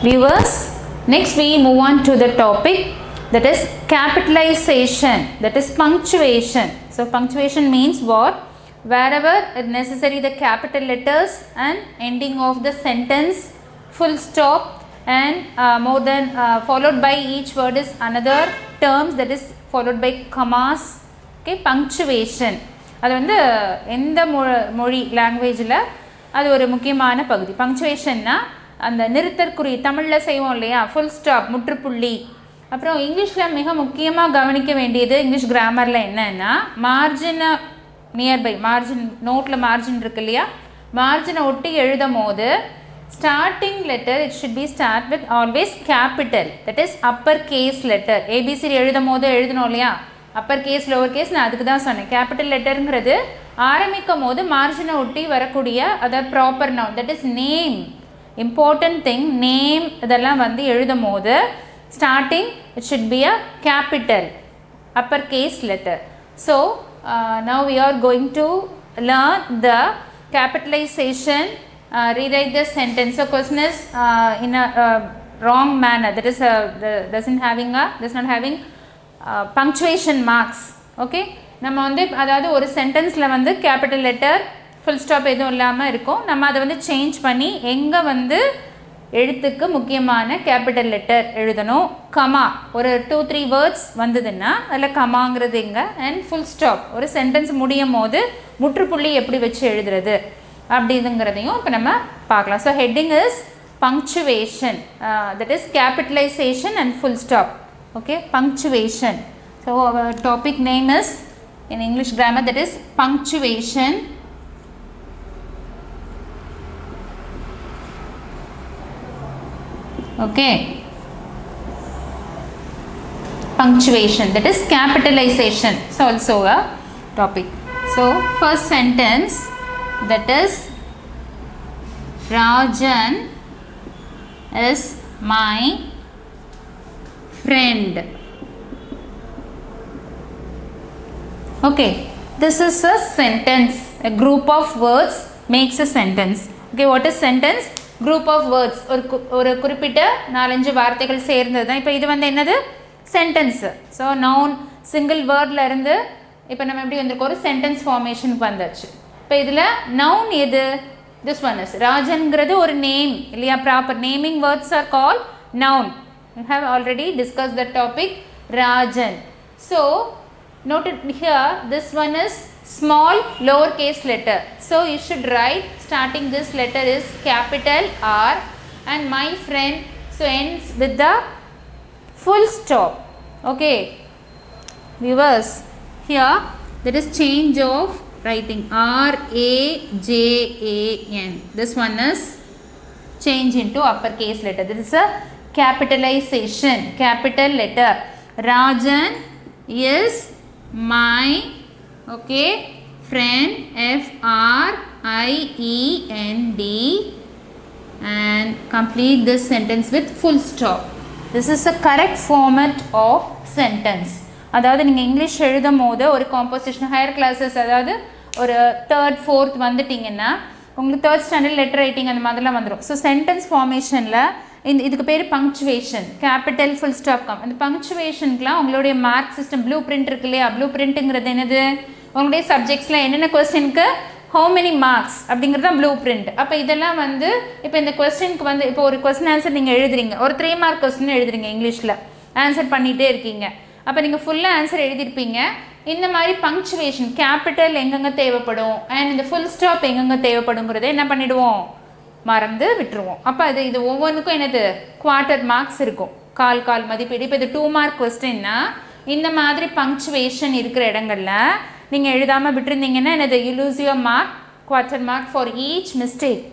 Viewers, next we move on to the topic that is capitalization, that is punctuation. So punctuation means what? Wherever it necessary the capital letters and ending of the sentence, full stop, and more than followed by each word is another terms that is followed by commas. Okay, punctuation அது வந்து எந்த மொழி லாங்குவேஜில் அது ஒரு முக்கியமான பகுதி. பங்க்சுவேஷன்னா அந்த நிறுத்தற்குறி, தமிழில் செய்வோம் இல்லையா, ஃபுல் ஸ்டாப், முற்றுப்புள்ளி. அப்புறம் இங்கிலீஷில் மிக முக்கியமாக கவனிக்க வேண்டியது இங்கிலீஷ் கிராமரில் என்னன்னா, மார்ஜினை நியர்பை, மார்ஜின் நோட்டில் மார்ஜின் இருக்கு இல்லையா, மார்ஜினை ஒட்டி எழுதும் போது starting letter it should be start with always capital, that is upper case letter. ABCD எழுதும் போது எழுதணும் இல்லையா, அப்பர் கேஸ் லோவர் கேஸ், நான் அதுக்கு தான் சொன்னேன். கேபிட்டல் லெட்டருங்கிறது ஆரம்பிக்கும் போது மார்ஜினை ஒட்டி வரக்கூடிய அதாவது proper noun, that is name, important thing, name இதெல்லாம் வந்து எழுதும் போது starting it should be a capital upper case letter. So now we are going to learn the capitalization, rewrite the sentence. So question is in a wrong manner, that is does not having punctuation marks. Okay, நம்ம வந்து அதாவது ஒரு சென்டென்ஸில் வந்து capital letter full stop எதுவும் இல்லாமல் இருக்கும். நம்ம அதை வந்து சேஞ்ச் பண்ணி எங்கே வந்து எழுத்துக்கு முக்கியமான கேபிட்டல் லெட்டர் எழுதணும், கமா ஒரு 2-3 வேர்ட்ஸ் வந்ததுன்னா அதில் கமாங்கிறது எங்கே, அண்ட் ஃபுல் ஸ்டாப் ஒரு சென்டென்ஸ் முடியும் போது முற்றுப்புள்ளி எப்படி வச்சு எழுதுறது அப்படிங்கிறதையும் இப்போ நம்ம பார்க்கலாம். So heading is punctuation, that is capitalisation and full stop. Okay, punctuation. So our topic name is in English grammar, that is punctuation. Okay, punctuation, that is capitalization. So also a topic. So first sentence, that is Rajan is my friend. Okay, this is a sentence. A group of words makes a sentence. Okay, what is sentence? Group of words. ஒரு குறிப்பிட்ட 4-5 வார்த்தைகள் சேர்ந்தது தான். இப்போ இது வந்து என்னது, sentence. So noun single வேர்டில் இருந்து இப்போ நம்ம எப்படி வந்திருக்கோம், ஒரு சென்டென்ஸ் ஃபார்மேஷனுக்கு வந்தாச்சு. இப்போ இதில் நவுன் எது, திஸ் ஒன் இஸ் ராஜன்கிறது ஒரு நேம் இல்லையா, proper naming words R call noun. We have already discussed the topic, Rajan. So noted here, this one is small lowercase letter. So you should write starting this letter is capital R, and my friend so ends with the full stop. Okay, viewers, here there is change of writing, R-A-J-A-N. This one is change into uppercase letter. This is a capitalization, capital letter. Rajan is my, okay, friend, F-R-I-E-N-D, and complete this sentence with full stop. This is a correct format of sentence. அதாவது நீங்கள் English எழுதும் போது ஒரு composition higher classes, அதாவது ஒரு 3rd 4th வந்துட்டிங்கன்னா உங்களுக்கு 3rd standard letter writing அந்த மாதிரிலாம் வந்துடும். ஸோ சென்டென்ஸ் ஃபார்மேஷனில் இதுக்கு பேர் punctuation, capital full stop come. அந்த பங்க்சுவேஷனுக்குலாம் உங்களுடைய மார்க் சிஸ்டம் ப்ளூ பிரிண்ட் இருக்கு இல்லையா, ப்ளூ பிரிண்ட்டுங்கிறது என்னது, உங்களுடைய சப்ஜெக்ட்ஸில் என்னென்ன கொஸ்டினுக்கு ஹவு மெனி மார்க்ஸ் அப்படிங்கிறது தான் ப்ளூ பிரிண்ட். அப்போ இதெல்லாம் வந்து இப்போ இந்த கொஸ்டினுக்கு வந்து இப்போ ஒரு கொஸ்டின் ஆன்சர் நீங்கள் எழுதுறீங்க, ஒரு 3 மார்க் கொஸ்டின் எழுதுறீங்க, இங்கிலீஷில் ஆன்சர் பண்ணிகிட்டே இருக்கீங்க. அப்போ நீங்கள் ஃபுல்லாக ஆன்சர் எழுதியிருப்பீங்க. இந்த மாதிரி பங்க்சுவேஷன் கேபிட்டல் எங்கெங்கே தேவைப்படும் அண்ட் இந்த ஃபுல் ஸ்டாப் எங்கெங்கே தேவைப்படுங்கிறத என்ன பண்ணிவிடுவோம், மறந்து விட்டுருவோம். அப்போ இது ஒவ்வொன்றுக்கும் என்னது குவார்ட்டர் மார்க்ஸ் இருக்கும், கால் மதிப்பீடு. இப்போ இது 2 மார்க் கொஸ்டின்னா இந்த மாதிரி பங்க்சுவேஷன் இருக்கிற இடங்களில் நீங்கள் எழுதாமல் விட்டுருந்தீங்கன்னா என்னது, you lose your mark, quarter mark for each mistake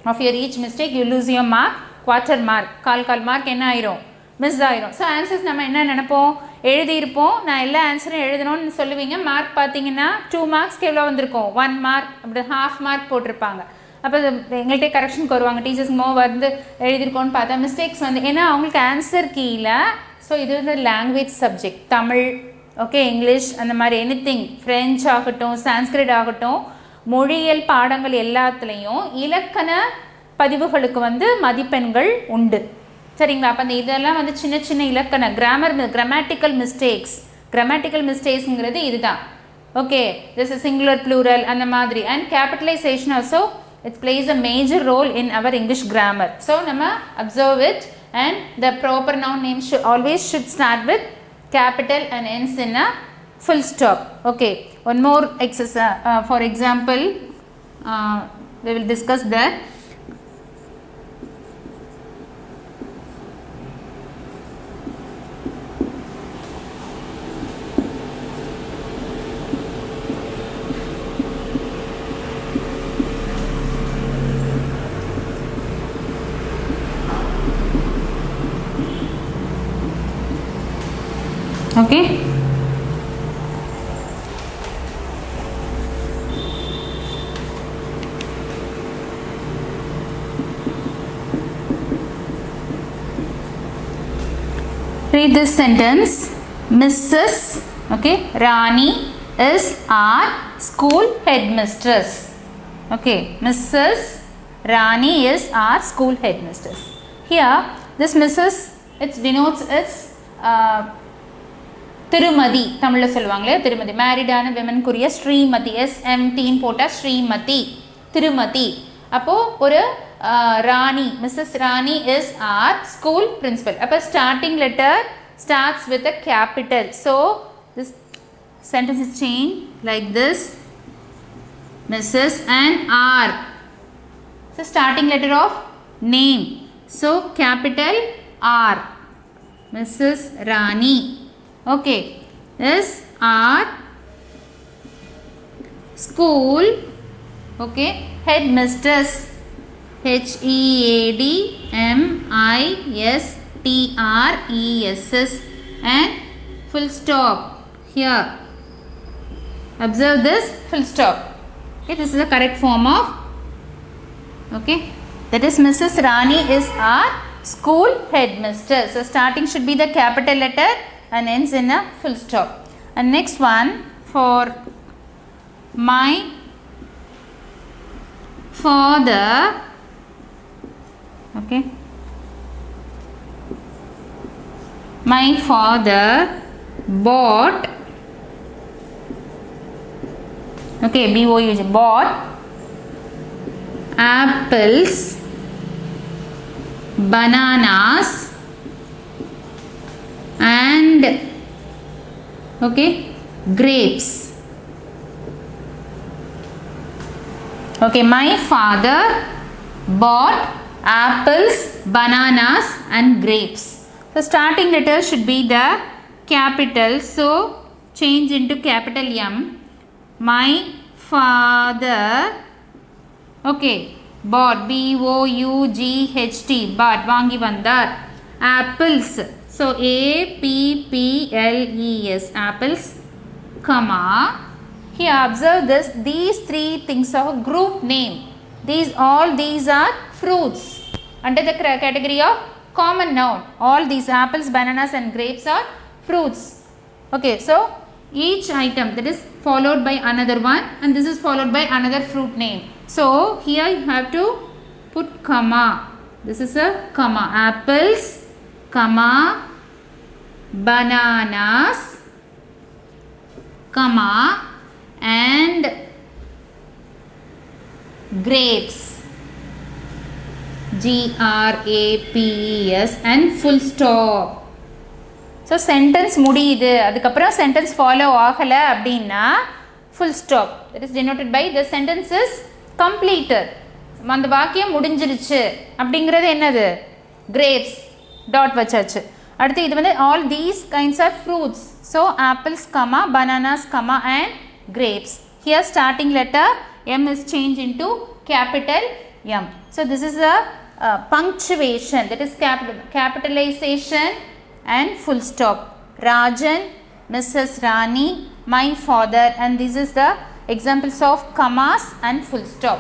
of your each mistake you lose your mark, quarter mark, கால் மார்க் என்ன ஆயிரும், மிஸ் ஆயிரும். ஸோ ஆன்சர்ஸ் நம்ம என்ன நினைப்போம், எழுதியிருப்போம், நான் எல்லா ஆன்சரும் எழுதணும்னு சொல்லுவீங்க. மார்க் பார்த்தீங்கன்னா 2 மார்க்ஸ்க்கு எவ்வளோ வந்திருக்கும், 1 மார்க், அப்படி ½ மார்க் போட்டிருப்பாங்க. அப்போ எங்கள்கிட்ட கரெக்ஷனுக்கு வருவாங்க டீச்சர்ஸ், வந்து எழுதியிருக்கோன்னு பார்த்தா மிஸ்டேக்ஸ் வந்து, ஏன்னா அவங்களுக்கு ஆன்சர் கீழே. ஸோ இது வந்து language subject, Tamil, okay, English, அந்த மாதிரி எனிதிங், ஃப்ரெஞ்ச் ஆகட்டும், சான்ஸ்கிரிட் ஆகட்டும், மொழியியல் பாடங்கள் எல்லாத்துலேயும் இலக்கண பதிவுகளுக்கு வந்து மதிப்பெண்கள் உண்டு. சரிங்களா? அப்போ அந்த இதெல்லாம் வந்து சின்ன சின்ன இலக்கண கிராமட்டிக்கல் மிஸ்டேக்ஸ்ங்கிறது இதுதான். Okay, this is singular plural அந்த மாதிரி. And capitalisation also it plays a major role in our English grammar. So nama observe it, and the proper noun name should start with capital and ends in a full stop. Okay, one more exercise. For example, we will discuss that. Okay, read this sentence. Mrs. okay, Rani is our school headmistress. Okay, Mrs. Rani is our school headmistress. Here this Mrs. it denotes its திருமதி. தமிழில் சொல்லுவாங்களே திருமதி. மேரிடான விமனுக்குரிய Srimathi, SMT போட்டால் ஸ்ரீமதி, திருமதி. அப்போது ஒரு Rani, Mrs Rani is our school principal. அப்போ starting letter starts with a capital. So this sentence is change like this, Mrs and R. So starting letter of name. So capital R, Mrs Rani. Okay, is our school, okay, headmistress, HEADMISTRESS, and full stop here. Observe this full stop. Okay, this is the correct form of, okay, that is Mrs. Rani is our school headmistress. So starting should be the capital letter and ends in a full stop. And next one, for my father, okay, my father bought, okay, BOUG, bought apples, bananas and okay, grapes. Okay, my father bought apples, bananas and grapes. The starting letter should be the capital, so change into capital M. My father, okay, bought, BOUGHT, bought, vaangi vandar. Apples, so APPLES, apples, comma. Here observe this, these three things are group name. All these are fruits under the category of common noun. All these apples, bananas and grapes are fruits. Okay, so each item that is followed by another one, and this is followed by another fruit name. So here you have to put comma. This is a comma. Apples, comma, bananas, comma, and grapes, GRAPES, and full stop. So sentence முடியுது, அதுக்கப்புறம் sentence follow ஆகலை அப்படின்னா full stop, that is denoted by the sentence is completed. அந்த வாக்கியம் முடிஞ்சிருச்சு அப்படிங்கிறது என்னது? grapes, dot வச்சாச்சு. அடுத்து இது வந்து all these kinds of fruits, so apples, comma, bananas, comma, and grapes. Here starting letter M is changed into capital M. So this is a punctuation, that is capitalization and full stop. Rajan, Mrs. Rani, my father, and this is the examples of commas and full stop.